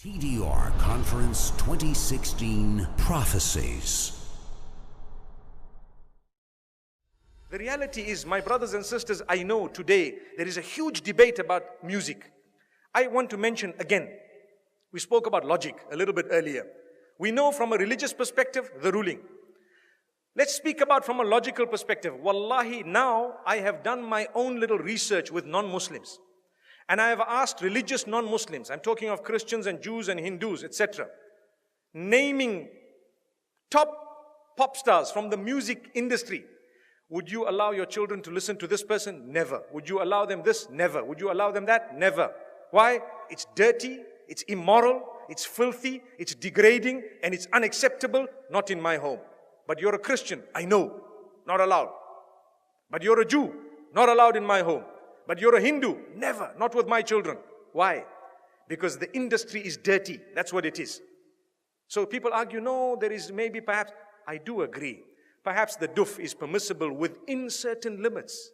TDR Conference 2016 Prophecies. The reality is, my brothers and sisters, I know today there is a huge debate about music. I want to mention again, we spoke about logic a little bit earlier. We know from a religious perspective, the ruling. Let's speak about from a logical perspective. Wallahi, now I have done my own little research with non-Muslims. And I have asked religious non-Muslims, I'm talking of Christians and Jews and Hindus, etc., naming top pop stars from the music industry. Would you allow your children to listen to this person? Never. Would you allow them this? Never. Would you allow them that? Never. Why? It's dirty, it's immoral, it's filthy, it's degrading, and it's unacceptable. Not in my home. But you're a Christian, I know, not allowed. But you're a Jew, not allowed in my home. But you're a Hindu, never, not with my children. Why? Because the industry is dirty, that's what it is. So people argue, no, there is maybe perhaps, I do agree. Perhaps the duf is permissible within certain limits,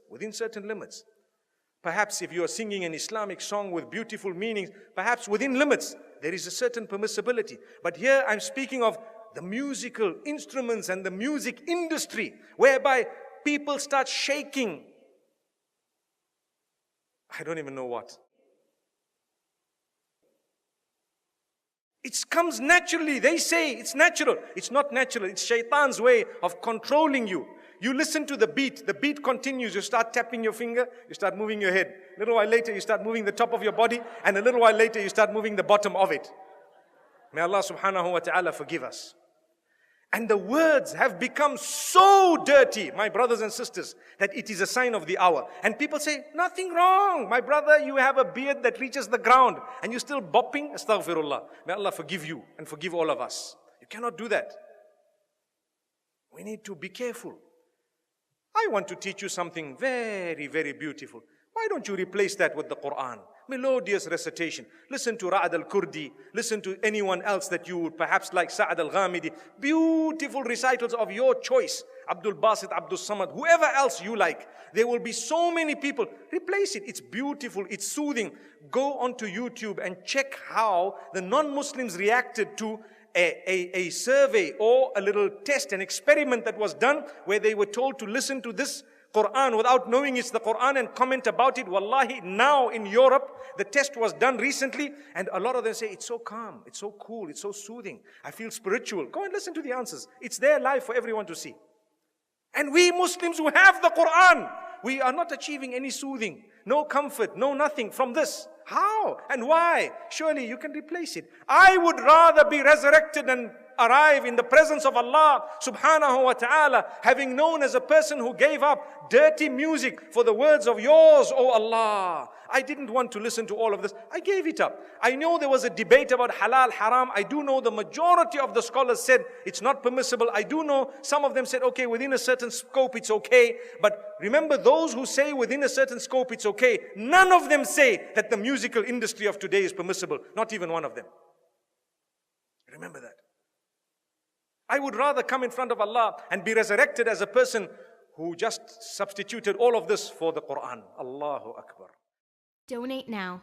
Perhaps if you are singing an Islamic song with beautiful meanings, perhaps within limits, there is a certain permissibility. But here I'm speaking of the musical instruments and the music industry, whereby people start shaking. I don't even know what. It comes naturally. They say it's natural. It's not natural. It's shaitan's way of controlling you. You listen to the beat continues. You start tapping your finger, you start moving your head. A little while later, you start moving the top of your body, and a little while later, you start moving the bottom of it. May Allah subhanahu wa ta'ala forgive us. And the words have become so dirty, my brothers and sisters, that it is a sign of the hour. And people say, nothing wrong. My brother, you have a beard that reaches the ground and you're still bopping. Astaghfirullah. May Allah forgive you and forgive all of us. You cannot do that. We need to be careful. I want to teach you something very, very beautiful. Why don't you replace that with the Quran? Melodious recitation. Listen to Ra'ad al-Kurdi. Listen to anyone else that you would perhaps like, Sa'ad al-Ghamidi. Beautiful recitals of your choice. Abdul Basit, Abdul Samad, whoever else you like. There will be so many people. Replace it. It's beautiful. It's soothing. Go onto YouTube and check how the non-Muslims reacted to a survey or a little test, an experiment that was done where they were told to listen to this Quran without knowing it's the Quran and comment about it. Wallahi, now in Europe, the test was done recently and a lot of them say, it's so calm, it's so cool, it's so soothing. I feel spiritual. Go and listen to the answers. It's there live for everyone to see. And we Muslims who have the Quran, we are not achieving any soothing, no comfort, no nothing from this. How and why? Surely you can replace it. I would rather be resurrected and arrive in the presence of Allah subhanahu wa ta'ala, having known as a person who gave up dirty music for the words of yours, O Allah. I didn't want to listen to all of this. I gave it up. I know there was a debate about halal, haram. I do know the majority of the scholars said it's not permissible. I do know some of them said, okay, within a certain scope it's okay. But remember, those who say within a certain scope it's okay, none of them say that the musical industry of today is permissible. Not even one of them. Remember that. I would rather come in front of Allah and be resurrected as a person who just substituted all of this for the Quran. Allahu Akbar. Donate now.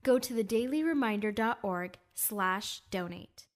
Go to thedailyreminder.org/donate.